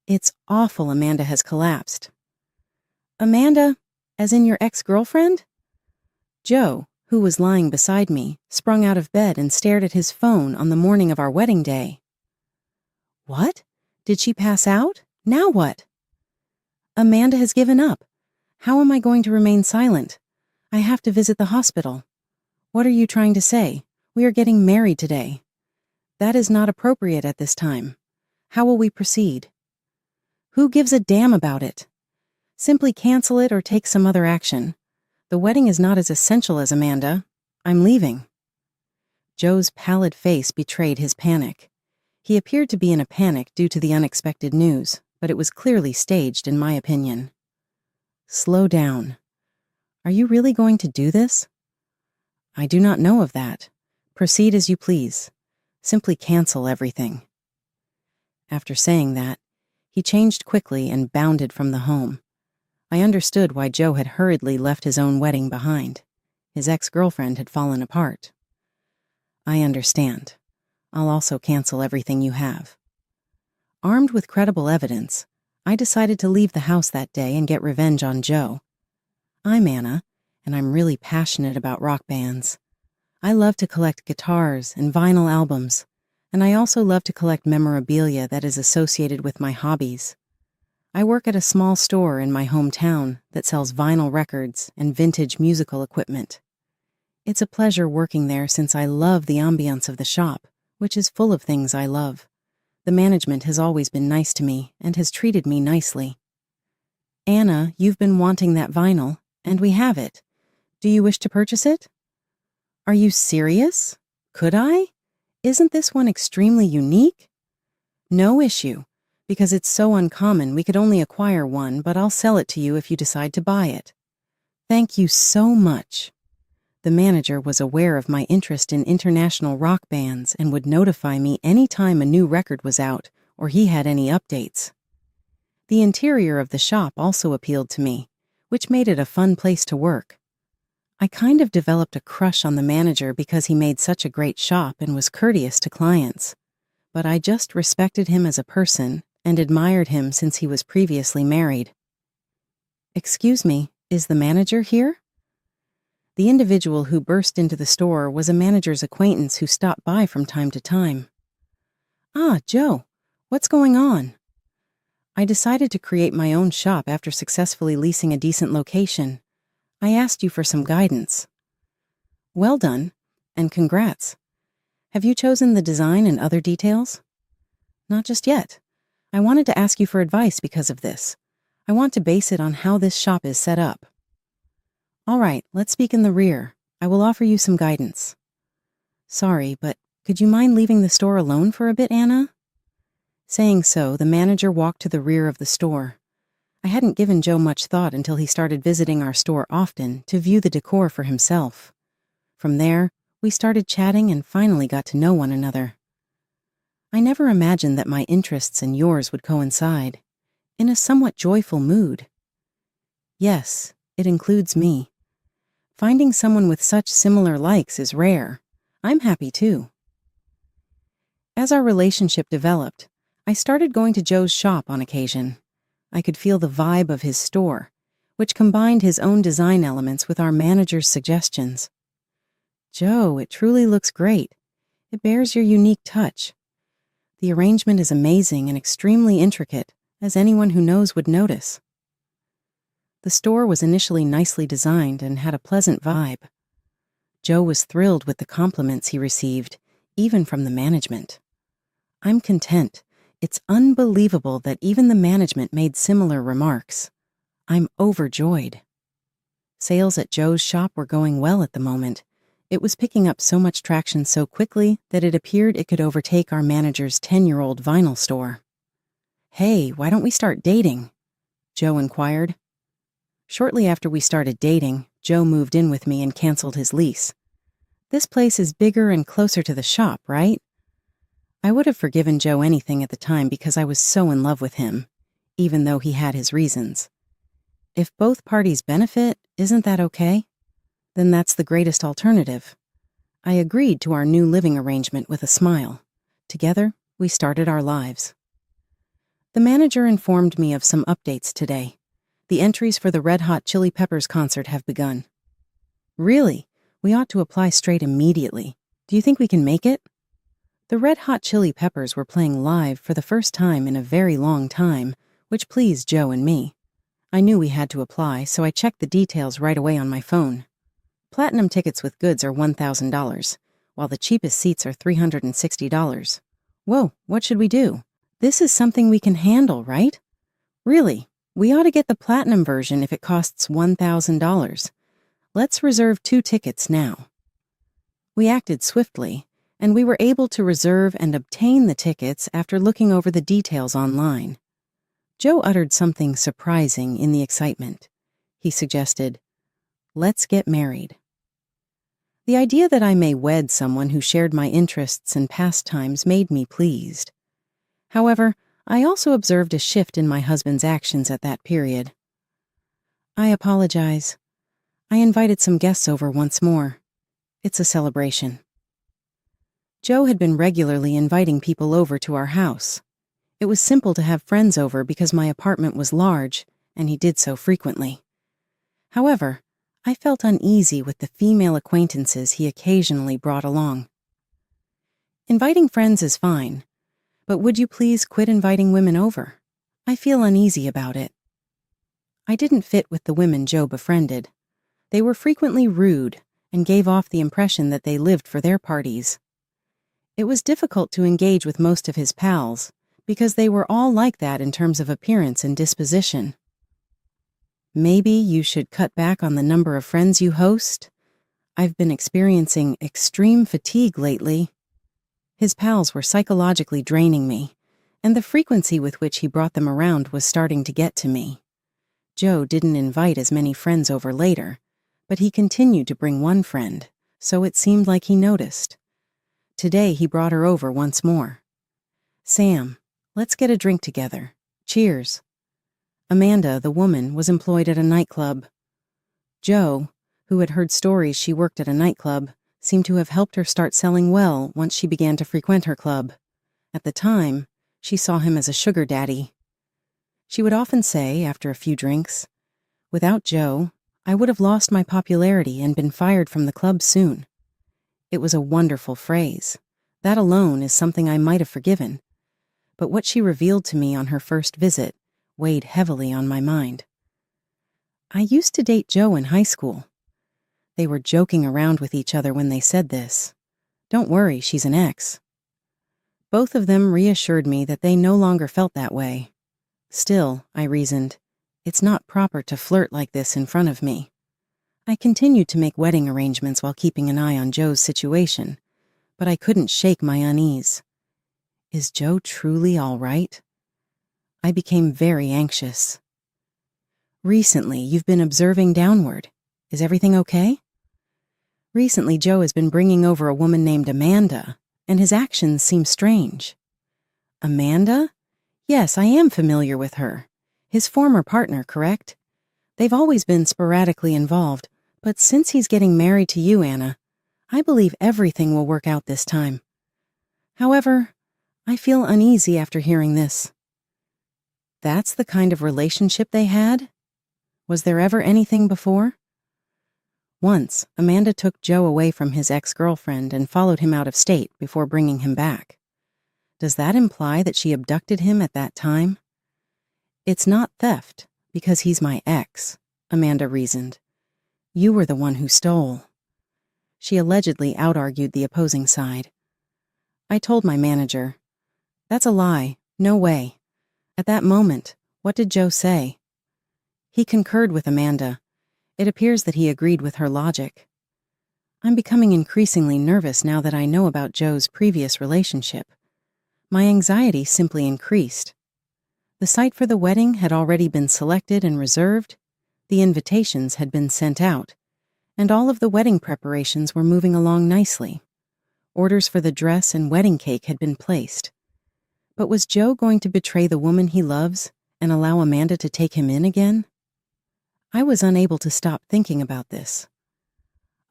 It's awful Amanda has collapsed. Amanda, as in your ex-girlfriend? Joe, who was lying beside me, sprung out of bed and stared at his phone on the morning of our wedding day. What? Did she pass out? Now what? Amanda has given up. How am I going to remain silent? I have to visit the hospital. What are you trying to say? We are getting married today. That is not appropriate at this time. How will we proceed? Who gives a damn about it? Simply cancel it or take some other action. The wedding is not as essential as Amanda. I'm leaving. Joe's pallid face betrayed his panic. He appeared to be in a panic due to the unexpected news, but it was clearly staged in my opinion. Slow down. Are you really going to do this? I do not know of that. Proceed as you please. Simply cancel everything. After saying that, he changed quickly and bounded from the home. I understood why Joe had hurriedly left his own wedding behind. His ex-girlfriend had fallen apart. I understand. I'll also cancel everything you have. Armed with credible evidence, I decided to leave the house that day and get revenge on Joe. I'm Anna, and I'm really passionate about rock bands. I love to collect guitars and vinyl albums, and I also love to collect memorabilia that is associated with my hobbies. I work at a small store in my hometown that sells vinyl records and vintage musical equipment. It's a pleasure working there since I love the ambiance of the shop, which is full of things I love. The management has always been nice to me and has treated me nicely. Anna, you've been wanting that vinyl, and we have it. Do you wish to purchase it? Are you serious? Could I? Isn't this one extremely unique? No issue. Because it's so uncommon, we could only acquire one, but I'll sell it to you if you decide to buy it. Thank you so much. The manager was aware of my interest in international rock bands and would notify me any time a new record was out or he had any updates. The interior of the shop also appealed to me, which made it a fun place to work. I kind of developed a crush on the manager because he made such a great shop and was courteous to clients. But I just respected him as a person and admired him since he was previously married. Excuse me, is the manager here? The individual who burst into the store was a manager's acquaintance who stopped by from time to time. Ah, Joe, what's going on? I decided to create my own shop after successfully leasing a decent location. I asked you for some guidance. Well done, and congrats. Have you chosen the design and other details? Not just yet. I wanted to ask you for advice because of this. I want to base it on how this shop is set up. All right, let's speak in the rear. I will offer you some guidance. Sorry, but could you mind leaving the store alone for a bit, Anna? Saying so, the manager walked to the rear of the store. I hadn't given Joe much thought until he started visiting our store often to view the decor for himself. From there, we started chatting and finally got to know one another. I never imagined that my interests and yours would coincide, in a somewhat joyful mood. Yes, it includes me. Finding someone with such similar likes is rare. I'm happy too. As our relationship developed, I started going to Joe's shop on occasion. I could feel the vibe of his store, which combined his own design elements with our manager's suggestions. Joe, it truly looks great. It bears your unique touch. The arrangement is amazing and extremely intricate, as anyone who knows would notice. The store was initially nicely designed and had a pleasant vibe. Joe was thrilled with the compliments he received, even from the management. I'm content. It's unbelievable that even the management made similar remarks. I'm overjoyed. Sales at Joe's shop were going well at the moment. It was picking up so much traction so quickly that it appeared it could overtake our manager's 10-year-old vinyl store. Hey, why don't we start dating? Joe inquired. Shortly after we started dating, Joe moved in with me and canceled his lease. This place is bigger and closer to the shop, right? I would have forgiven Joe anything at the time because I was so in love with him, even though he had his reasons. If both parties benefit, isn't that okay? Then that's the greatest alternative. I agreed to our new living arrangement with a smile. Together, we started our lives. The manager informed me of some updates today. The entries for the Red Hot Chili Peppers concert have begun. Really? We ought to apply straight immediately. Do you think we can make it? The Red Hot Chili Peppers were playing live for the first time in a very long time, which pleased Joe and me. I knew we had to apply, so I checked the details right away on my phone. Platinum tickets with goods are $1,000, while the cheapest seats are $360. Whoa, what should we do? This is something we can handle, right? Really, we ought to get the platinum version if it costs $1,000. Let's reserve 2 tickets now. We acted swiftly, and we were able to reserve and obtain the tickets after looking over the details online. Joe uttered something surprising in the excitement. He suggested, "Let's get married." The idea that I may wed someone who shared my interests and pastimes made me pleased. However, I also observed a shift in my husband's actions at that period. "I apologize. I invited some guests over once more. It's a celebration." Joe had been regularly inviting people over to our house. It was simple to have friends over because my apartment was large, and he did so frequently. However, I felt uneasy with the female acquaintances he occasionally brought along. Inviting friends is fine, but would you please quit inviting women over? I feel uneasy about it. I didn't fit with the women Joe befriended. They were frequently rude and gave off the impression that they lived for their parties. It was difficult to engage with most of his pals because they were all like that in terms of appearance and disposition. Maybe you should cut back on the number of friends you host. I've been experiencing extreme fatigue lately. His pals were psychologically draining me, and the frequency with which he brought them around was starting to get to me. Joe didn't invite as many friends over later, but he continued to bring one friend, so it seemed like he noticed. Today he brought her over once more. "Sam, let's get a drink together. Cheers." Amanda, the woman, was employed at a nightclub. Joe, who had heard stories she worked at a nightclub, seemed to have helped her start selling well once she began to frequent her club. At the time, she saw him as a sugar daddy. She would often say, after a few drinks, "Without Joe, I would have lost my popularity and been fired from the club soon." It was a wonderful phrase. That alone is something I might have forgiven. But what she revealed to me on her first visit weighed heavily on my mind. I used to date Joe in high school. They were joking around with each other when they said this. "Don't worry, she's an ex." Both of them reassured me that they no longer felt that way. Still, I reasoned, it's not proper to flirt like this in front of me. I continued to make wedding arrangements while keeping an eye on Joe's situation, but I couldn't shake my unease. Is Joe truly all right? I became very anxious. "Recently, you've been observing downward. Is everything okay?" "Recently, Joe has been bringing over a woman named Amanda, and his actions seem strange." "Amanda? Yes, I am familiar with her. His former partner, correct? They've always been sporadically involved, but since he's getting married to you, Anna, I believe everything will work out this time. However, I feel uneasy after hearing this." That's the kind of relationship they had? Was there ever anything before? Once, Amanda took Joe away from his ex-girlfriend and followed him out of state before bringing him back. Does that imply that she abducted him at that time? "It's not theft, because he's my ex," Amanda reasoned. "You were the one who stole." She allegedly out-argued the opposing side. I told my manager, "That's a lie. No way." At that moment, what did Joe say? He concurred with Amanda. It appears that he agreed with her logic. I'm becoming increasingly nervous now that I know about Joe's previous relationship. My anxiety simply increased. The site for the wedding had already been selected and reserved, the invitations had been sent out, and all of the wedding preparations were moving along nicely. Orders for the dress and wedding cake had been placed. But was Joe going to betray the woman he loves and allow Amanda to take him in again? I was unable to stop thinking about this.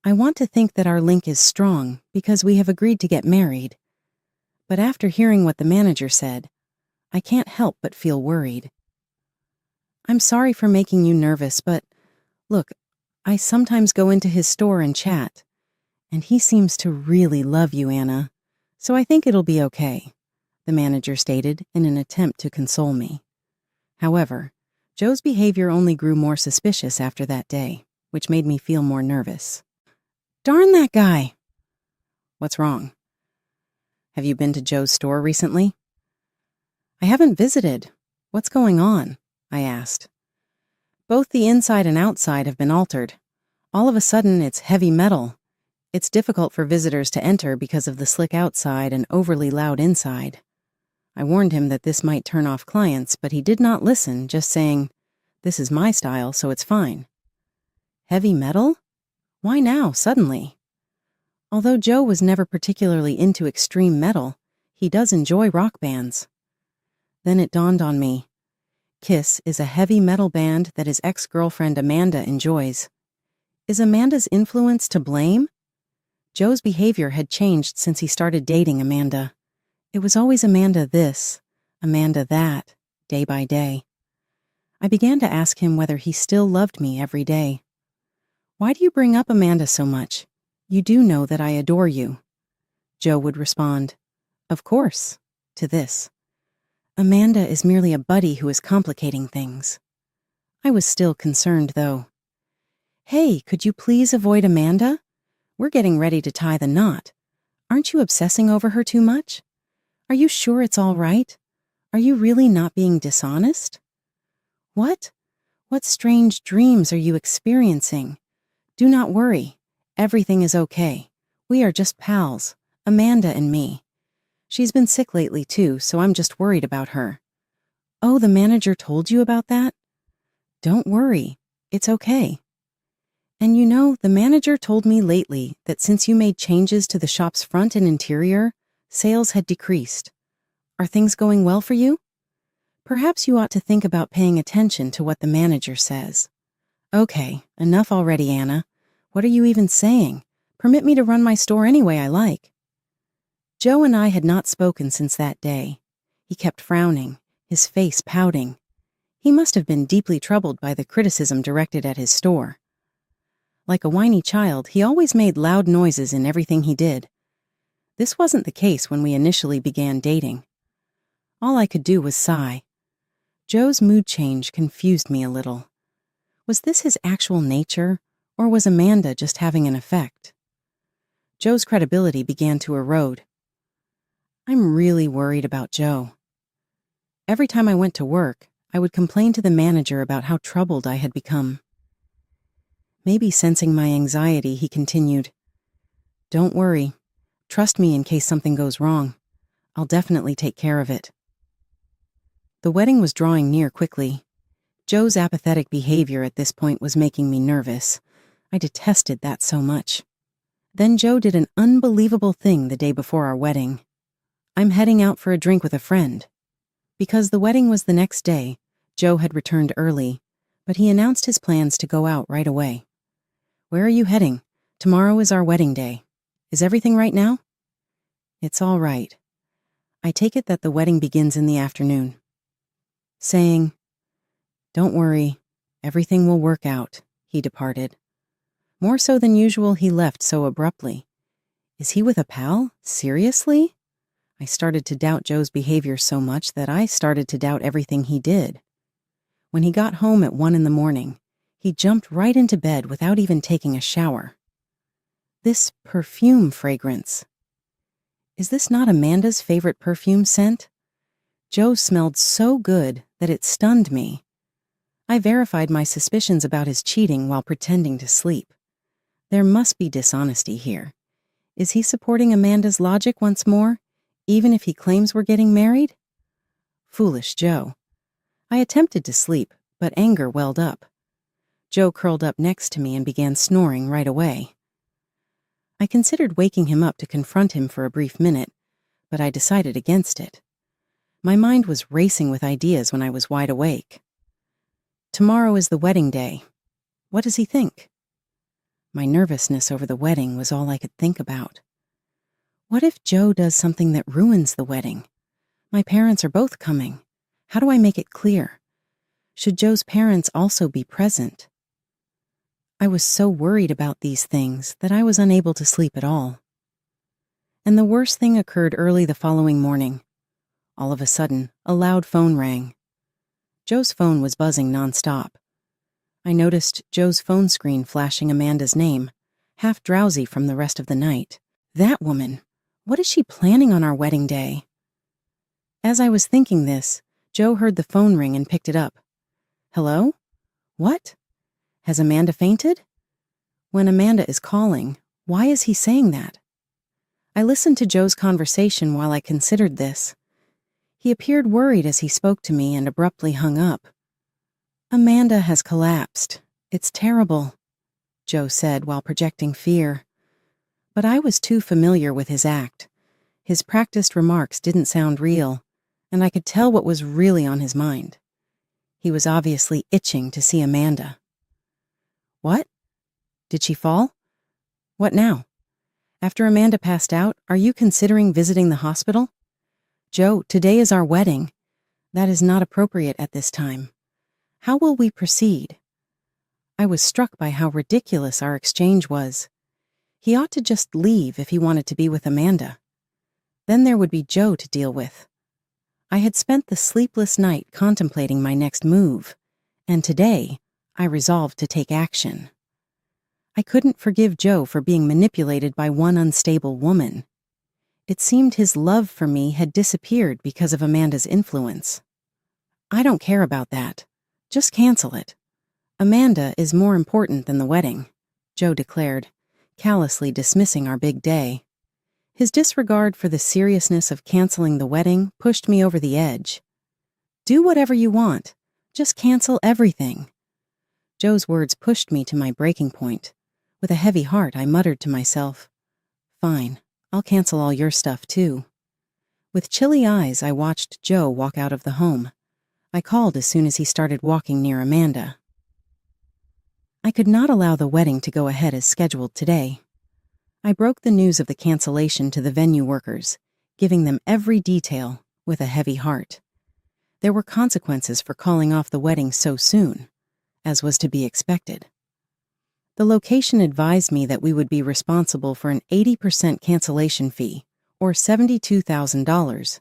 I want to think that our link is strong because we have agreed to get married. But after hearing what the manager said, I can't help but feel worried. I'm sorry for making you nervous, but look, I sometimes go into his store and chat, and he seems to really love you, Anna, so I think it'll be okay, the manager stated in an attempt to console me. However, Joe's behavior only grew more suspicious after that day, which made me feel more nervous. Darn that guy! What's wrong? Have you been to Joe's store recently? I haven't visited. What's going on? I asked. Both the inside and outside have been altered. All of a sudden, it's heavy metal. It's difficult for visitors to enter because of the slick outside and overly loud inside. I warned him that this might turn off clients, but he did not listen, just saying, "This is my style, so it's fine." Heavy metal? Why now, suddenly? Although Joe was never particularly into extreme metal, he does enjoy rock bands. Then it dawned on me. Kiss is a heavy metal band that his ex-girlfriend Amanda enjoys. Is Amanda's influence to blame? Joe's behavior had changed since he started dating Amanda. It was always Amanda this, Amanda that, day by day. I began to ask him whether he still loved me every day. Why do you bring up Amanda so much? You do know that I adore you. Joe would respond, of course, to this. Amanda is merely a buddy who is complicating things. I was still concerned, though. Hey, could you please avoid Amanda? We're getting ready to tie the knot. Aren't you obsessing over her too much? Are you sure it's all right? Are you really not being dishonest? What? What strange dreams are you experiencing? Do not worry. Everything is okay. We are just pals, Amanda and me. She's been sick lately too, so I'm just worried about her. Oh, the manager told you about that? Don't worry. It's okay. And you know, the manager told me lately that since you made changes to the shop's front and interior, sales had decreased. Are things going well for you? Perhaps you ought to think about paying attention to what the manager says. Okay, enough already, Anna. What are you even saying? Permit me to run my store any way I like. Joe and I had not spoken since that day. He kept frowning, his face pouting. He must have been deeply troubled by the criticism directed at his store. Like a whiny child, he always made loud noises in everything he did. This wasn't the case when we initially began dating. All I could do was sigh. Joe's mood change confused me a little. Was this his actual nature, or was Amanda just having an effect? Joe's credibility began to erode. I'm really worried about Joe. Every time I went to work, I would complain to the manager about how troubled I had become. Maybe sensing my anxiety, he continued, "Don't worry. Trust me in case something goes wrong. I'll definitely take care of it." The wedding was drawing near quickly. Joe's apathetic behavior at this point was making me nervous. I detested that so much. Then Joe did an unbelievable thing the day before our wedding. I'm heading out for a drink with a friend. Because the wedding was the next day, Joe had returned early, but he announced his plans to go out right away. Where are you heading? Tomorrow is our wedding day. Is everything right now? It's all right. I take it that the wedding begins in the afternoon. Saying, "Don't worry, everything will work out," he departed. More so than usual, he left so abruptly. Is he with a pal? Seriously? I started to doubt Joe's behavior so much that I started to doubt everything he did. When he got home at 1 a.m, he jumped right into bed without even taking a shower. This perfume fragrance. Is this not Amanda's favorite perfume scent? Joe smelled so good that it stunned me. I verified my suspicions about his cheating while pretending to sleep. There must be dishonesty here. Is he supporting Amanda's logic once more, even if he claims we're getting married? Foolish Joe. I attempted to sleep, but anger welled up. Joe curled up next to me and began snoring right away. I considered waking him up to confront him for a brief minute, but I decided against it. My mind was racing with ideas when I was wide awake. Tomorrow is the wedding day. What does he think? My nervousness over the wedding was all I could think about. What if Joe does something that ruins the wedding? My parents are both coming. How do I make it clear? Should Joe's parents also be present? I was so worried about these things that I was unable to sleep at all. And the worst thing occurred early the following morning. All of a sudden, a loud phone rang. Joe's phone was buzzing nonstop. I noticed Joe's phone screen flashing Amanda's name, half drowsy from the rest of the night. That woman! What is she planning on our wedding day? As I was thinking this, Joe heard the phone ring and picked it up. Hello? What? Has Amanda fainted? When Amanda is calling, why is he saying that? I listened to Joe's conversation while I considered this. He appeared worried as he spoke to me and abruptly hung up. Amanda has collapsed. It's terrible, Joe said while projecting fear. But I was too familiar with his act. His practiced remarks didn't sound real, and I could tell what was really on his mind. He was obviously itching to see Amanda. What? Did she fall? What now? After Amanda passed out, are you considering visiting the hospital? Joe, today is our wedding. That is not appropriate at this time. How will we proceed? I was struck by how ridiculous our exchange was. He ought to just leave if he wanted to be with Amanda. Then there would be Joe to deal with. I had spent the sleepless night contemplating my next move, and today I resolved to take action. I couldn't forgive Joe for being manipulated by one unstable woman. It seemed his love for me had disappeared because of Amanda's influence. I don't care about that. Just cancel it. Amanda is more important than the wedding, Joe declared, callously dismissing our big day. His disregard for the seriousness of canceling the wedding pushed me over the edge. Do whatever you want. Just cancel everything. Joe's words pushed me to my breaking point. With a heavy heart, I muttered to myself, Fine, I'll cancel all your stuff too. With chilly eyes, I watched Joe walk out of the home. I called as soon as he started walking near Amanda. I could not allow the wedding to go ahead as scheduled today. I broke the news of the cancellation to the venue workers, giving them every detail with a heavy heart. There were consequences for calling off the wedding so soon, as was to be expected. The location advised me that we would be responsible for an 80% cancellation fee, or $72,000,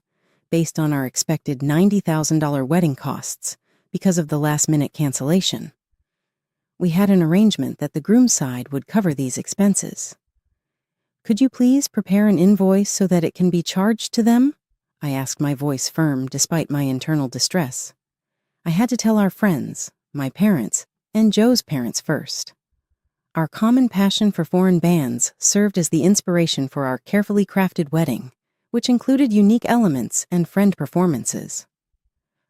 based on our expected $90,000 wedding costs because of the last-minute cancellation. We had an arrangement that the groom's side would cover these expenses. Could you please prepare an invoice so that it can be charged to them? I asked, my voice firm despite my internal distress. I had to tell our friends, my parents, and Joe's parents first. Our common passion for foreign bands served as the inspiration for our carefully crafted wedding, which included unique elements and friend performances.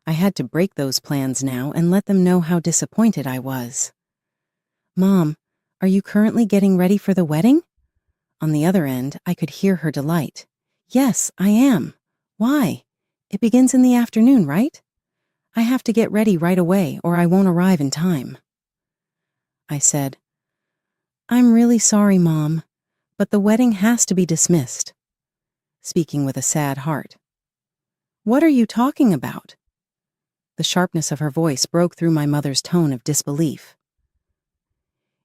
I had to break those plans now and let them know how disappointed I was. Mom, are you currently getting ready for the wedding? On the other end, I could hear her delight. Yes, I am. Why? It begins in the afternoon, right? I have to get ready right away or I won't arrive in time. I said, I'm really sorry, Mom, but the wedding has to be dismissed. Speaking with a sad heart. What are you talking about? The sharpness of her voice broke through my mother's tone of disbelief.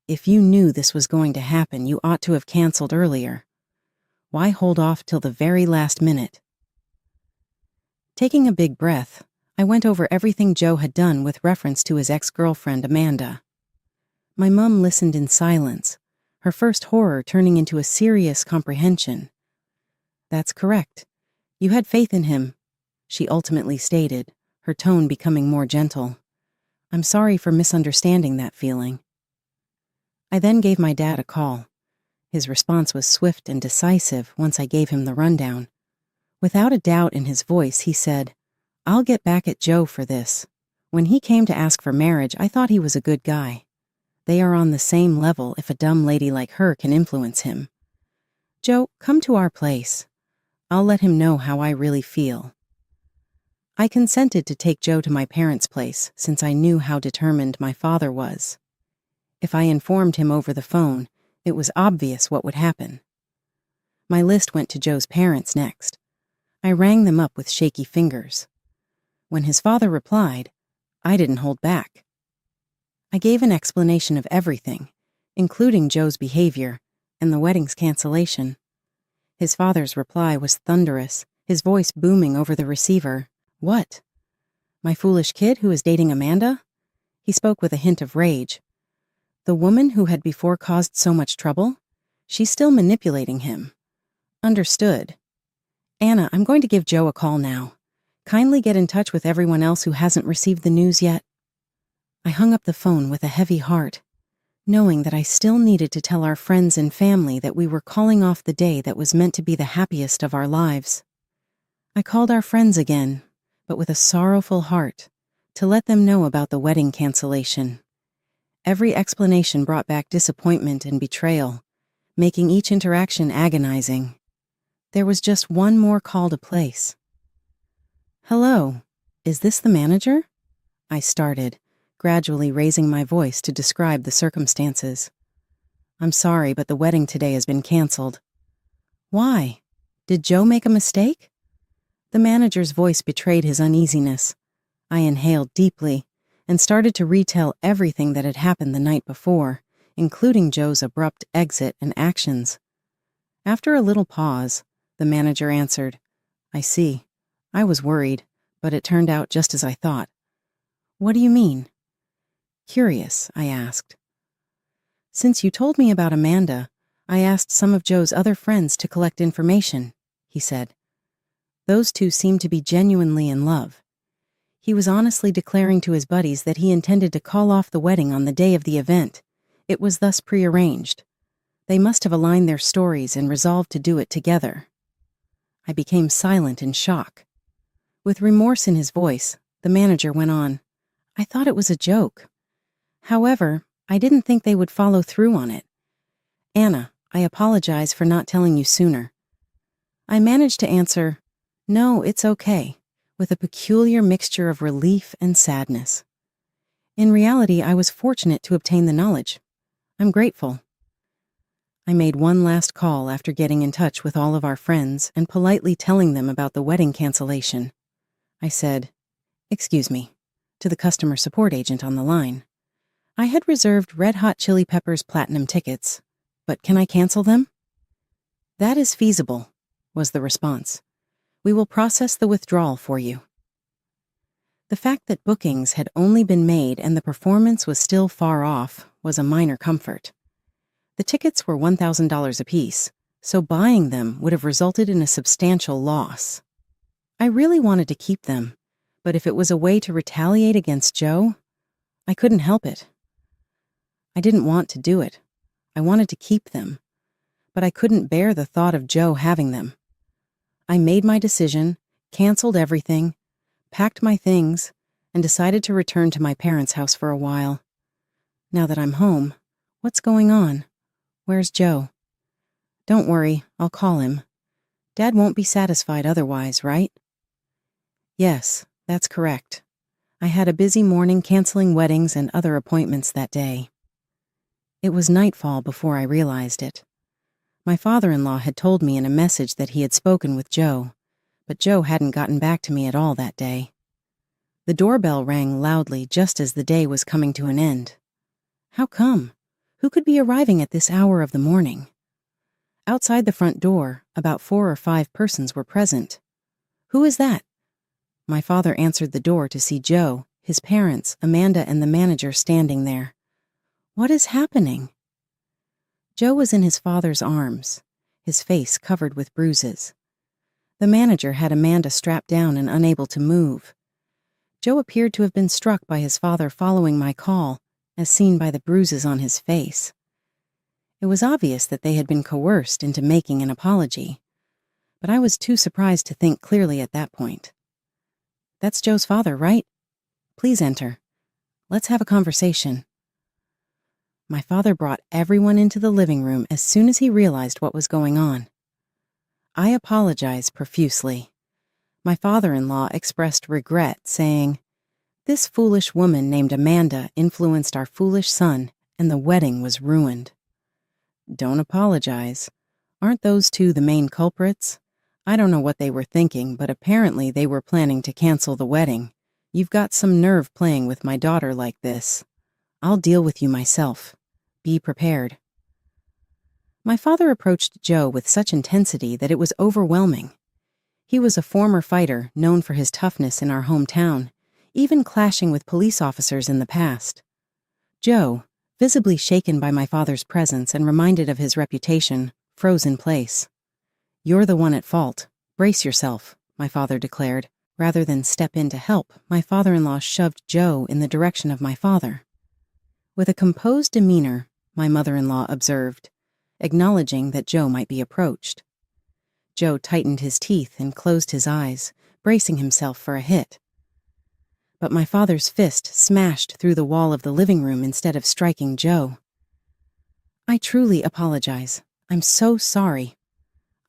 If you knew this was going to happen, you ought to have canceled earlier. Why hold off till the very last minute? Taking a big breath, I went over everything Joe had done with reference to his ex-girlfriend, Amanda. My mum listened in silence, her first horror turning into a serious comprehension. That's correct. You had faith in him, she ultimately stated, her tone becoming more gentle. I'm sorry for misunderstanding that feeling. I then gave my dad a call. His response was swift and decisive once I gave him the rundown. Without a doubt in his voice, he said, I'll get back at Joe for this. When he came to ask for marriage, I thought he was a good guy. They are on the same level if a dumb lady like her can influence him. Joe, come to our place. I'll let him know how I really feel. I consented to take Joe to my parents' place since I knew how determined my father was. If I informed him over the phone, it was obvious what would happen. My list went to Joe's parents next. I rang them up with shaky fingers. When his father replied, I didn't hold back. I gave an explanation of everything, including Joe's behavior and the wedding's cancellation. His father's reply was thunderous, his voice booming over the receiver. What? My foolish kid who is dating Amanda? He spoke with a hint of rage. The woman who had before caused so much trouble? She's still manipulating him. Understood. Anna, I'm going to give Joe a call now. Kindly get in touch with everyone else who hasn't received the news yet. I hung up the phone with a heavy heart, knowing that I still needed to tell our friends and family that we were calling off the day that was meant to be the happiest of our lives. I called our friends again, but with a sorrowful heart, to let them know about the wedding cancellation. Every explanation brought back disappointment and betrayal, making each interaction agonizing. There was just one more call to place. Hello, is this the manager? I started, gradually raising my voice to describe the circumstances. I'm sorry, but the wedding today has been canceled. Why? Did Joe make a mistake? The manager's voice betrayed his uneasiness. I inhaled deeply and started to retell everything that had happened the night before, including Joe's abrupt exit and actions. After a little pause, the manager answered, I see. I was worried, but it turned out just as I thought. What do you mean? Curious, I asked. Since you told me about Amanda, I asked some of Joe's other friends to collect information, he said. Those two seemed to be genuinely in love. He was honestly declaring to his buddies that he intended to call off the wedding on the day of the event. It was thus prearranged. They must have aligned their stories and resolved to do it together. I became silent in shock. With remorse in his voice, the manager went on. I thought it was a joke. However, I didn't think they would follow through on it. Anna, I apologize for not telling you sooner. I managed to answer, no, it's okay, with a peculiar mixture of relief and sadness. In reality, I was fortunate to obtain the knowledge. I'm grateful. I made one last call after getting in touch with all of our friends and politely telling them about the wedding cancellation. I said, excuse me, to the customer support agent on the line. I had reserved Red Hot Chili Peppers Platinum tickets, but can I cancel them? That is feasible, was the response. We will process the withdrawal for you. The fact that bookings had only been made and the performance was still far off was a minor comfort. The tickets were $1,000 apiece, so buying them would have resulted in a substantial loss. I really wanted to keep them, but if it was a way to retaliate against Joe, I couldn't help it. I didn't want to do it. I wanted to keep them, but I couldn't bear the thought of Joe having them. I made my decision, canceled everything, packed my things, and decided to return to my parents' house for a while. Now that I'm home, what's going on? Where's Joe? Don't worry, I'll call him. Dad won't be satisfied otherwise, right? Yes, that's correct. I had a busy morning canceling weddings and other appointments that day. It was nightfall before I realized it. My father-in-law had told me in a message that he had spoken with Joe, but Joe hadn't gotten back to me at all that day. The doorbell rang loudly just as the day was coming to an end. How come? Who could be arriving at this hour of the morning? Outside the front door, about 4 or 5 persons were present. Who is that? My father answered the door to see Joe, his parents, Amanda, and the manager standing there. What is happening? Joe was in his father's arms, his face covered with bruises. The manager had Amanda strapped down and unable to move. Joe appeared to have been struck by his father following my call, as seen by the bruises on his face. It was obvious that they had been coerced into making an apology, but I was too surprised to think clearly at that point. That's Joe's father, right? Please enter. Let's have a conversation. My father brought everyone into the living room as soon as he realized what was going on. I apologized profusely. My father-in-law expressed regret, saying, "This foolish woman named Amanda influenced our foolish son, and the wedding was ruined." Don't apologize. Aren't those two the main culprits? I don't know what they were thinking, but apparently they were planning to cancel the wedding. You've got some nerve playing with my daughter like this. I'll deal with you myself. Be prepared." My father approached Joe with such intensity that it was overwhelming. He was a former fighter known for his toughness in our hometown, even clashing with police officers in the past. Joe, visibly shaken by my father's presence and reminded of his reputation, froze in place. "You're the one at fault. Brace yourself," my father declared. Rather than step in to help, my father-in-law shoved Joe in the direction of my father. With a composed demeanor, my mother-in-law observed, acknowledging that Joe might be approached. Joe tightened his teeth and closed his eyes, bracing himself for a hit. But my father's fist smashed through the wall of the living room instead of striking Joe. "I truly apologize. I'm so sorry.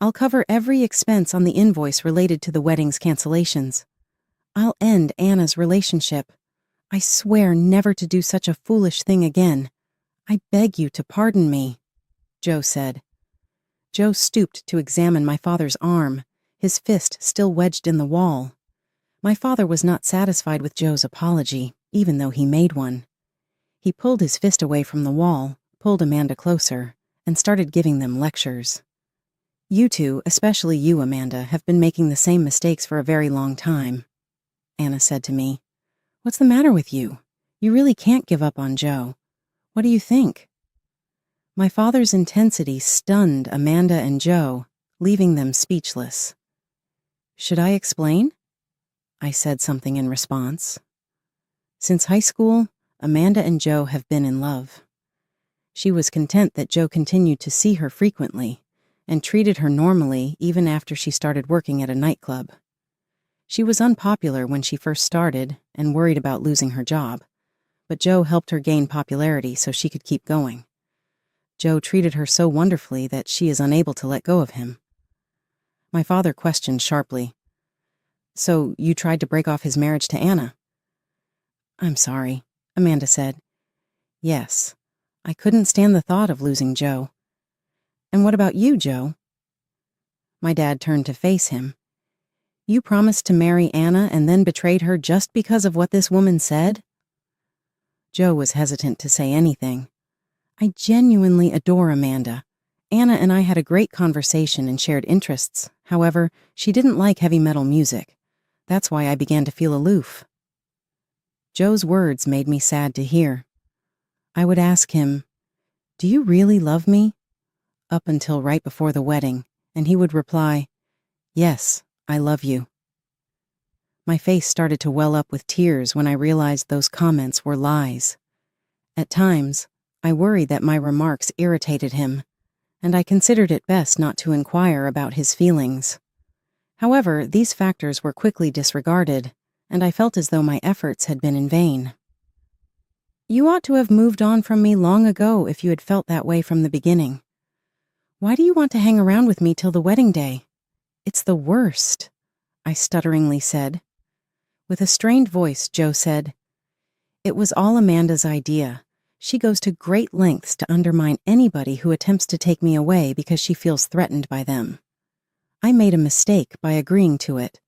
I'll cover every expense on the invoice related to the wedding's cancellations. I'll end Anna's relationship. I swear never to do such a foolish thing again. I beg you to pardon me," Joe said. Joe stooped to examine my father's arm, his fist still wedged in the wall. My father was not satisfied with Joe's apology, even though he made one. He pulled his fist away from the wall, pulled Amanda closer, and started giving them lectures. "You two, especially you, Amanda, have been making the same mistakes for a very long time," Anna said to me. "What's the matter with you? You really can't give up on Joe. What do you think?" My father's intensity stunned Amanda and Joe, leaving them speechless. "Should I explain?" I said something in response. Since high school, Amanda and Joe have been in love. She was content that Joe continued to see her frequently and treated her normally even after she started working at a nightclub. She was unpopular when she first started and worried about losing her job, but Joe helped her gain popularity so she could keep going. Joe treated her so wonderfully that she is unable to let go of him. My father questioned sharply, "So you tried to break off his marriage to Anna?" "I'm sorry," Amanda said. "Yes, I couldn't stand the thought of losing Joe." "And what about you, Joe?" My dad turned to face him. "You promised to marry Anna and then betrayed her just because of what this woman said?" Joe was hesitant to say anything. "I genuinely adore Amanda. Anna and I had a great conversation and shared interests. However, she didn't like heavy metal music. That's why I began to feel aloof." Joe's words made me sad to hear. I would ask him, "Do you really love me?" up until right before the wedding, and he would reply, "Yes, I love you." My face started to well up with tears when I realized those comments were lies. At times, I worried that my remarks irritated him, and I considered it best not to inquire about his feelings. However, these factors were quickly disregarded, and I felt as though my efforts had been in vain. "You ought to have moved on from me long ago if you had felt that way from the beginning. Why do you want to hang around with me till the wedding day? It's the worst," I stutteringly said. With a strained voice, Joe said, "It was all Amanda's idea. She goes to great lengths to undermine anybody who attempts to take me away because she feels threatened by them. I made a mistake by agreeing to it.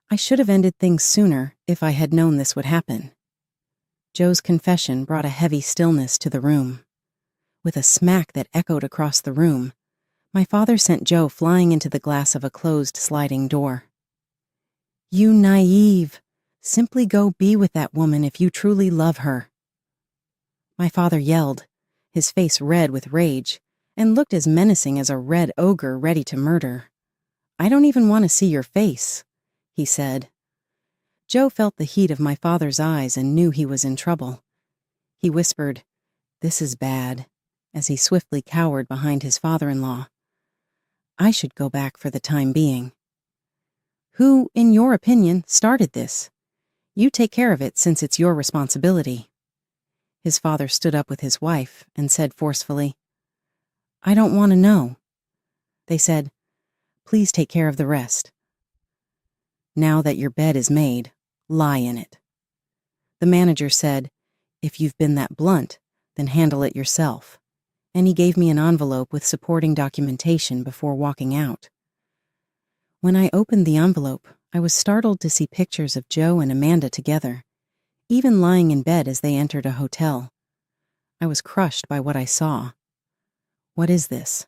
I should have ended things sooner if I had known this would happen." Joe's confession brought a heavy stillness to the room. With a smack that echoed across the room, my father sent Joe flying into the glass of a closed sliding door. "You naive! Simply go be with that woman if you truly love her." My father yelled, his face red with rage, and looked as menacing as a red ogre ready to murder. "I don't even want to see your face," he said. Joe felt the heat of my father's eyes and knew he was in trouble. He whispered, "This is bad," as he swiftly cowered behind his father-in-law. "I should go back for the time being." "Who, in your opinion, started this? You take care of it since it's your responsibility." His father stood up with his wife and said forcefully, "I don't want to know." They said, "Please take care of the rest. Now that your bed is made, lie in it." The manager said, "If you've been that blunt, then handle it yourself," and he gave me an envelope with supporting documentation before walking out. When I opened the envelope, I was startled to see pictures of Joe and Amanda together, even lying in bed as they entered a hotel. I was crushed by what I saw. What is this?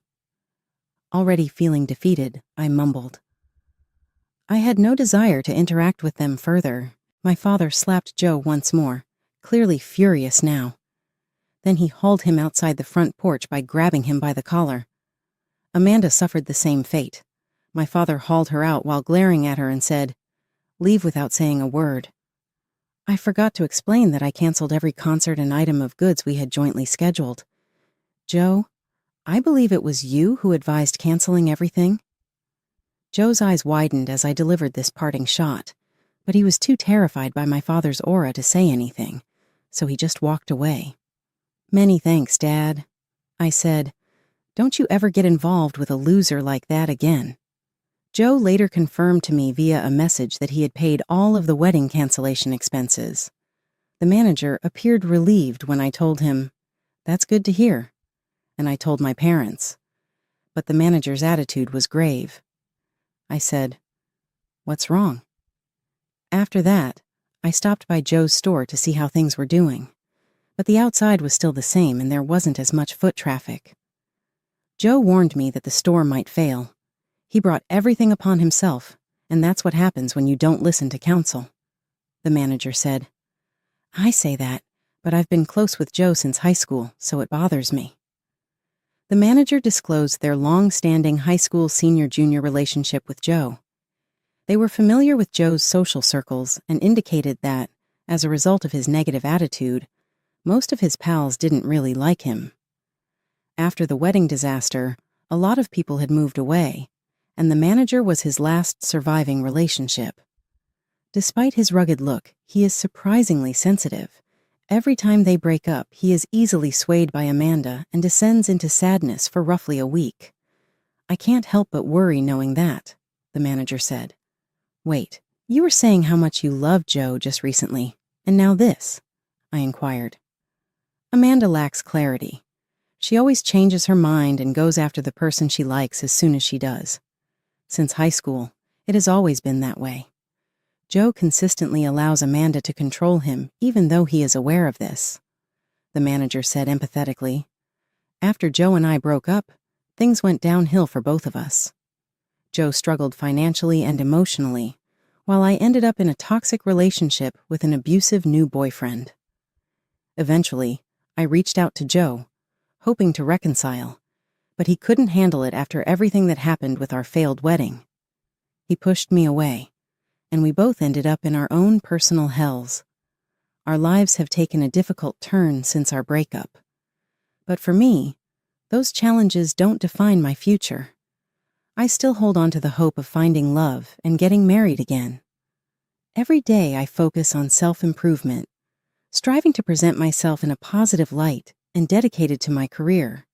Already feeling defeated, I mumbled. I had no desire to interact with them further. My father slapped Joe once more, clearly furious now. Then he hauled him outside the front porch by grabbing him by the collar. Amanda suffered the same fate. My father hauled her out while glaring at her and said, "Leave without saying a word." I forgot to explain that I canceled every concert and item of goods we had jointly scheduled. Joe, I believe it was you who advised canceling everything. Joe's eyes widened as I delivered this parting shot, but he was too terrified by my father's aura to say anything, so he just walked away. "Many thanks, Dad," I said. "Don't you ever get involved with a loser like that again." Joe later confirmed to me via a message that he had paid all of the wedding cancellation expenses. The manager appeared relieved when I told him, "That's good to hear," and I told my parents. But the manager's attitude was grave. I said, "What's wrong?" After that, I stopped by Joe's store to see how things were doing, but the outside was still the same and there wasn't as much foot traffic. Joe warned me that the store might fail. He brought everything upon himself, and that's what happens when you don't listen to counsel. The manager said, "I say that, but I've been close with Joe since high school, so it bothers me." The manager disclosed their long-standing high school senior-junior relationship with Joe. They were familiar with Joe's social circles and indicated that, as a result of his negative attitude, most of his pals didn't really like him. After the wedding disaster, a lot of people had moved away, and the manager was his last surviving relationship. Despite his rugged look, he is surprisingly sensitive. Every time they break up, he is easily swayed by Amanda and descends into sadness for roughly a week. "I can't help but worry knowing that," the manager said. "Wait, you were saying how much you loved Joe just recently, and now this?" I inquired. Amanda lacks clarity. She always changes her mind and goes after the person she likes as soon as she does. Since high school, it has always been that way. Joe consistently allows Amanda to control him, even though he is aware of this. The manager said empathetically, "After Joe and I broke up, things went downhill for both of us. Joe struggled financially and emotionally, while I ended up in a toxic relationship with an abusive new boyfriend. Eventually, I reached out to Joe, hoping to reconcile, but he couldn't handle it after everything that happened with our failed wedding. He pushed me away, and we both ended up in our own personal hells. Our lives have taken a difficult turn since our breakup. But for me, those challenges don't define my future. I still hold on to the hope of finding love and getting married again. Every day I focus on self-improvement, striving to present myself in a positive light and dedicated to my career,